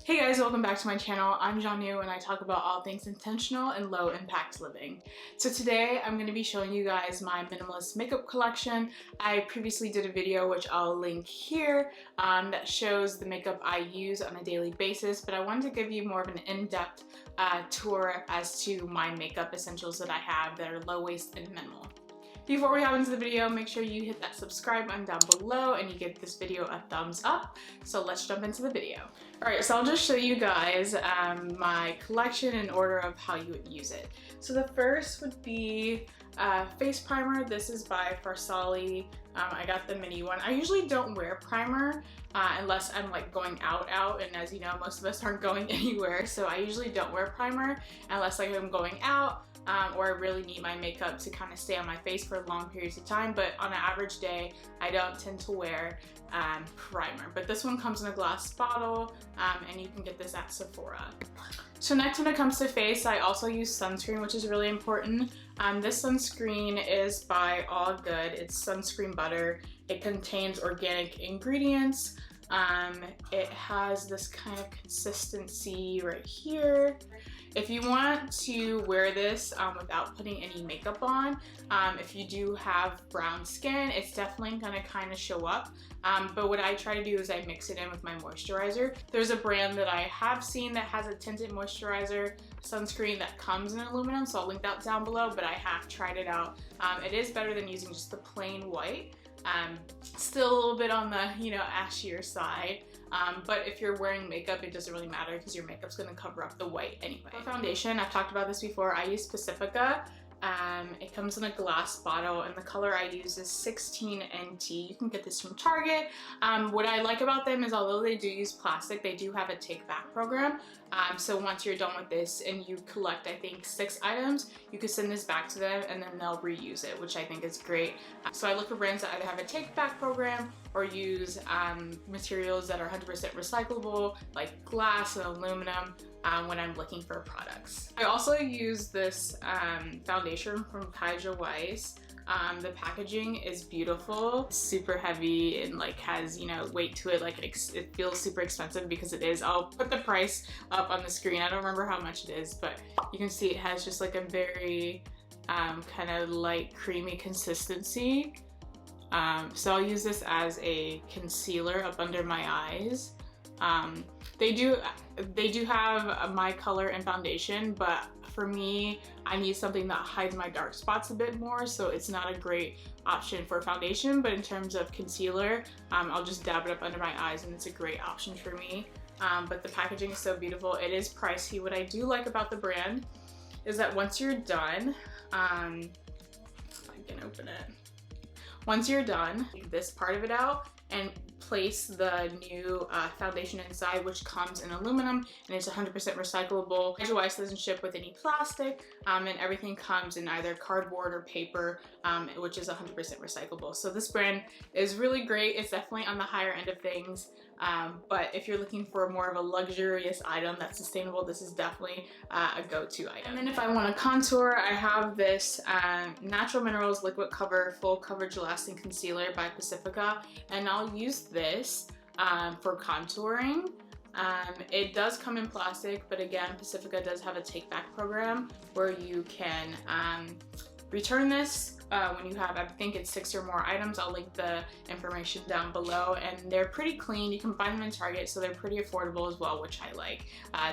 Hey guys, welcome back to my channel. I'm Janu and I talk about all things intentional and low impact living. So today I'm going to be showing you guys my minimalist makeup collection. I previously did a video which I'll link here that shows the makeup I use on a daily basis, but I wanted to give you more of an in-depth tour as to my makeup essentials that I have that are low waste and minimal. Before we hop into the video, make sure you hit that subscribe button down below and you give this video a thumbs up. So let's jump into the video. Alright, so I'll just show you guys my collection in order of how you would use it. So the first would be face primer. This is by Farsali. I got the mini one. I usually don't wear primer unless I'm like going out, and as you know, most of us aren't going anywhere, so I usually don't wear primer unless like I'm going out or I really need my makeup to kind of stay on my face for long periods of time. But on an average day, I don't tend to wear primer. But this one comes in a glass bottle and you can get this at Sephora. So next, when it comes to face, I also use sunscreen, which is really important. This sunscreen is by All Good. It's sunscreen butter. It contains organic ingredients. It has this kind of consistency right here. If you want to wear this without putting any makeup on, if you do have brown skin, it's definitely gonna kind of show up. But what I try to do is I mix it in with my moisturizer. There's a brand that I have seen that has a tinted moisturizer sunscreen that comes in aluminum, so I'll link that down below, but I have tried it out. It is better than using just the plain white. Still a little bit on the, ashier side. But if you're wearing makeup, it doesn't really matter because your makeup's gonna cover up the white anyway. For foundation, I've talked about this before, I use Pacifica. It comes in a glass bottle and the color I use is 16NT. You can get this from Target. What I like about them is although they do use plastic, they do have a take back program. So once you're done with this and you collect, I think 6 items, you can send this back to them and then they'll reuse it, which I think is great. So I look for brands that either have a take back program or use materials that are 100% recyclable, like glass and aluminum, when I'm looking for products. I also use this foundation from Kjaer Weis. The packaging is beautiful, super heavy, and like has weight to it. Like it feels super expensive because it is. I'll put the price up on the screen. I don't remember how much it is, but you can see it has just like a very kind of light creamy consistency. So I'll use this as a concealer up under my eyes. They do have my color and foundation, but for me, I need something that hides my dark spots a bit more, so it's not a great option for foundation. But in terms of concealer, I'll just dab it up under my eyes and it's a great option for me. But the packaging is so beautiful. It is pricey. What I do like about the brand is that once you're done, if I can open it. Once you're done, take this part of it out and place the new foundation inside, which comes in aluminum and it's 100% recyclable. Kjaer Weis doesn't ship with any plastic, and everything comes in either cardboard or paper, which is 100% recyclable. So this brand is really great. It's definitely on the higher end of things, but if you're looking for more of a luxurious item that's sustainable, this is definitely a go-to item. And then if I want to contour, I have this Natural Minerals Liquid Cover Full Coverage Lasting Concealer by Pacifica, and I'll use this for contouring. It does come in plastic, but again, Pacifica does have a take back program where you can return this when you have, I think it's 6 or more items. I'll link the information down below, and they're pretty clean. You can find them in Target, so they're pretty affordable as well, which I like.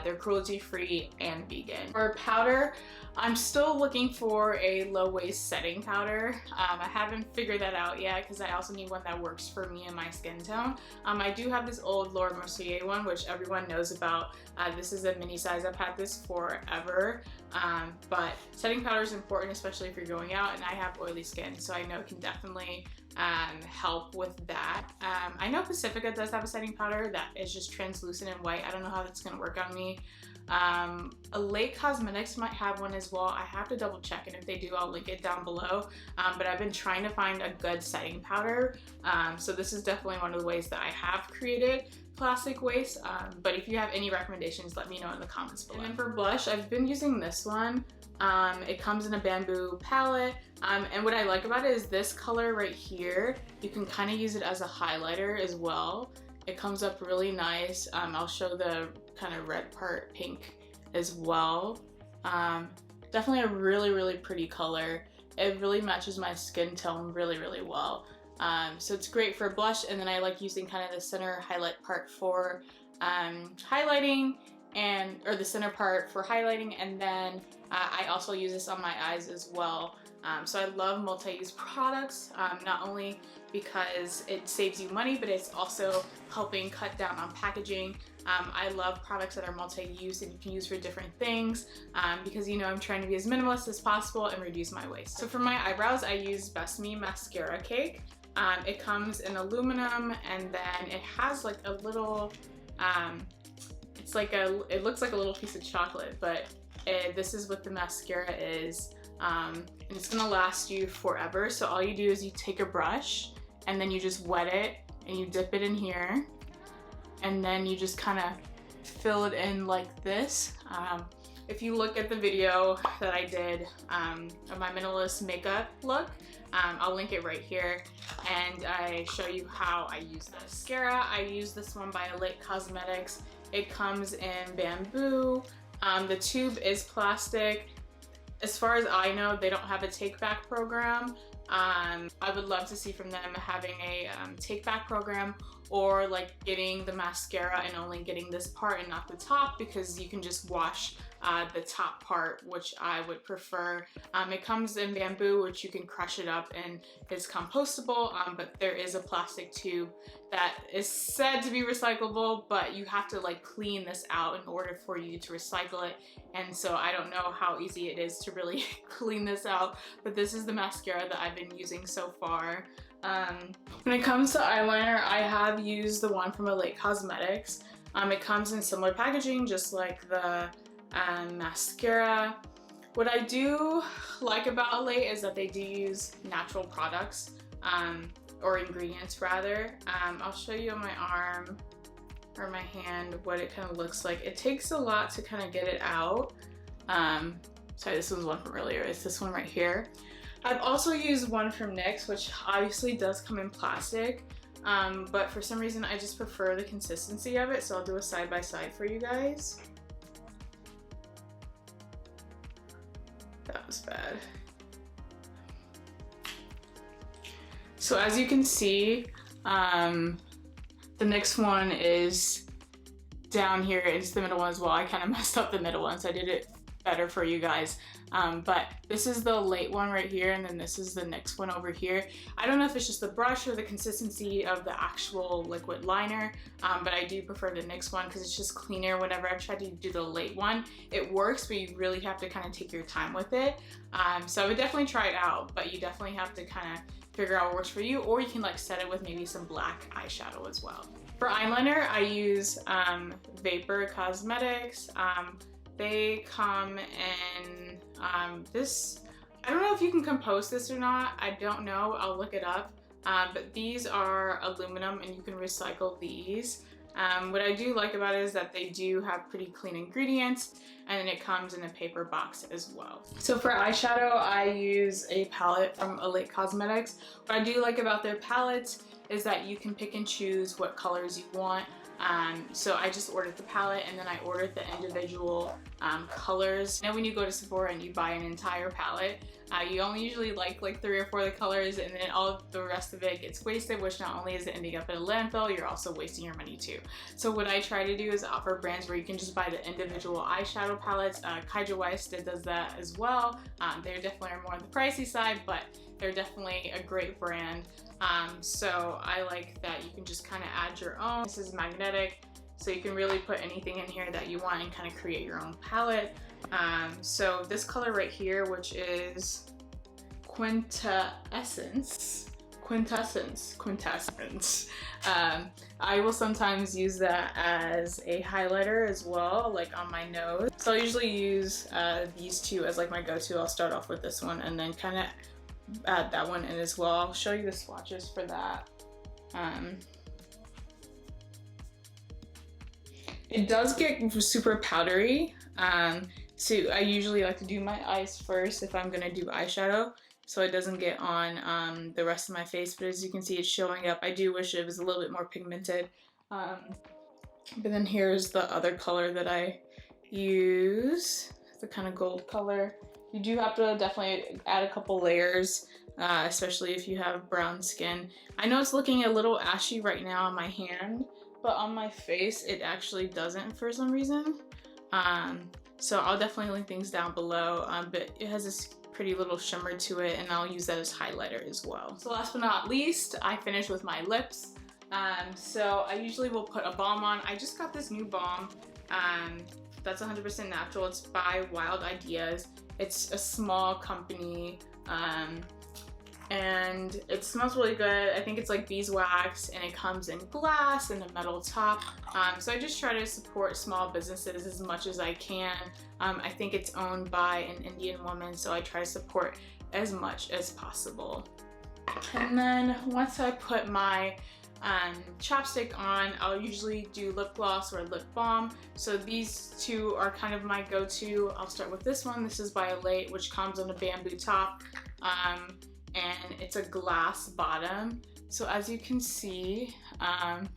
They're cruelty-free and vegan. For powder, I'm still looking for a low-waste setting powder. I haven't figured that out yet because I also need one that works for me and my skin tone. I do have this old Laura Mercier one, which everyone knows about. This is a mini size. I've had this forever, but setting powder is important, especially if you're going out, and I have oily skin, so I know it can definitely help with that. I know Pacifica does have a setting powder that is just translucent and white. I don't know how that's gonna work on me. Elate Cosmetics might have one as well. I have to double check, and if they do, I'll link it down below. But I've been trying to find a good setting powder, so this is definitely one of the ways that I have created plastic waste. But if you have any recommendations, let me know in the comments below. And then for blush, I've been using this one. It comes in a bamboo palette, and what I like about it is this color right here. You can kind of use it as a highlighter as well. It comes up really nice. I'll show the kind of red part pink as well. Definitely a really pretty color. It really matches my skin tone really well. So it's great for blush, and then I like using kind of the center highlight part for highlighting, or the center part for highlighting, and then I also use this on my eyes as well. So I love multi-use products, not only because it saves you money, but it's also helping cut down on packaging. I love products that are multi-use and you can use for different things, because you know I'm trying to be as minimalist as possible and reduce my waste. So for my eyebrows, I use Best Me Mascara Cake. It comes in aluminum, and then it has like a little, it looks like a little piece of chocolate, but this is what the mascara is. And it's gonna last you forever. So all you do is you take a brush and then you just wet it and you dip it in here, and then you just kind of fill it in like this. If you look at the video that I did of my minimalist makeup look, I'll link it right here, and I show you how I use this. Mascara, I use this one by Elate Cosmetics. It comes in bamboo. The tube is plastic. As far as I know, they don't have a take-back program. I would love to see from them having a take-back program, or like getting the mascara and only getting this part and not the top, because you can just wash the top part, which I would prefer. It comes in bamboo, which you can crush it up and it's compostable, but there is a plastic tube that is said to be recyclable, but you have to like clean this out in order for you to recycle it. And so I don't know how easy it is to really clean this out, but this is the mascara that I've been using so far. When it comes to eyeliner, I have used the one from Elate Cosmetics. It comes in similar packaging, just like the mascara. What I do like about Elate is that they do use natural products, or ingredients rather. I'll show you on my arm or my hand what it kind of looks like. It takes a lot to kind of get it out. Sorry, this was one from earlier. It's this one right here. I've also used one from NYX, which obviously does come in plastic, but for some reason I just prefer the consistency of it, so I'll do a side by side for you guys. That was bad. So as you can see, the NYX one is down here. It's the middle one as well. I kind of messed up the middle one, so I did it better for you guys. But this is the Elate one right here, and then this is the NYX one over here. I don't know if it's just the brush or the consistency of the actual liquid liner, but I do prefer the NYX one because it's just cleaner. Whenever I've tried to do the Elate one, it works, but you really have to kind of take your time with it. So I would definitely try it out, but you definitely have to kind of figure out what works for you, or you can like set it with maybe some black eyeshadow as well. For eyeliner, I use Vapor Cosmetics. They come in this, I don't know if you can compost this or not, I don't know, I'll look it up, but these are aluminum and you can recycle these. What I do like about it is that they do have pretty clean ingredients, and then it comes in a paper box as well. So for eyeshadow, I use a palette from Elate Cosmetics. What I do like about their palettes is that you can pick and choose what colors you want. So I just ordered the palette, and then I ordered the individual colors. Now when you go to Sephora and you buy an entire palette, you only usually like 3 or 4 of the colors, and then all of the rest of it gets wasted, which not only is it ending up in a landfill, you're also wasting your money too. So what I try to do is offer brands where you can just buy the individual eyeshadow palettes. Kjaer Weis does that as well. They definitely are more on the pricey side, but they're definitely a great brand. So I like that you can just kind of add your own. This is magnetic, so you can really put anything in here that you want and kind of create your own palette. So this color right here, which is Quintessence. I will sometimes use that as a highlighter as well, like on my nose. So I usually use these two as like my go-to. I'll start off with this one and then kind of add that one in as well. I'll show you the swatches for that. It does get super powdery, so I usually like to do my eyes first if I'm gonna do eyeshadow, so it doesn't get on the rest of my face. But as you can see, it's showing up. I do wish it was a little bit more pigmented. But then here's the other color that I use, the kind of gold color. You do have to definitely add a couple layers, especially if you have brown skin. I know it's looking a little ashy right now on my hand, but on my face it actually doesn't for some reason. So I'll definitely link things down below, but it has this pretty little shimmer to it, and I'll use that as highlighter as well. So last but not least, I finished with my lips. So I usually will put a balm on. I just got this new balm that's 100% natural. It's by Wild Ideas. It's a small company, and it smells really good. I think it's like beeswax, and it comes in glass and a metal top. So I just try to support small businesses as much as I can. I think it's owned by an Indian woman, so I try to support as much as possible. And then once I put my chapstick on, I'll usually do lip gloss or lip balm. So these two are kind of my go-to. I'll start with this one. This is by Elate, which comes on a bamboo top, and it's a glass bottom. So as you can see, I'll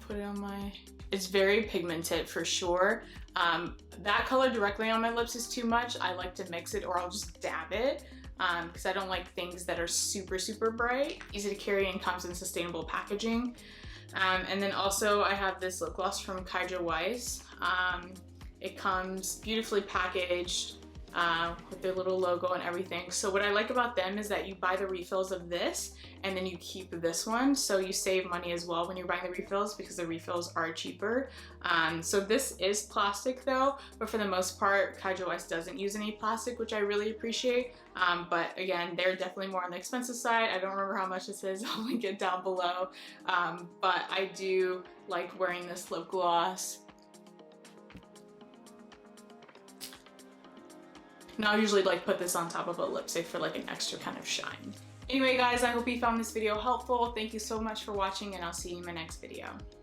put it on my, it's very pigmented for sure. That color directly on my lips is too much. I like to mix it, or I'll just dab it. Because I don't like things that are super, super bright. Easy to carry and comes in sustainable packaging. And then also I have this lip gloss from Kjaer Weis. It comes beautifully packaged with their little logo and everything. So what I like about them is that you buy the refills of this and then you keep this one. So you save money as well when you're buying the refills, because the refills are cheaper. So this is plastic though, but for the most part, Kjaer Weis doesn't use any plastic, which I really appreciate. But again, they're definitely more on the expensive side. I don't remember how much this is. I'll link it down below. But I do like wearing this lip gloss. And I'll usually like put this on top of a lipstick for like an extra kind of shine. Anyway guys, I hope you found this video helpful. Thank you so much for watching, and I'll see you in my next video.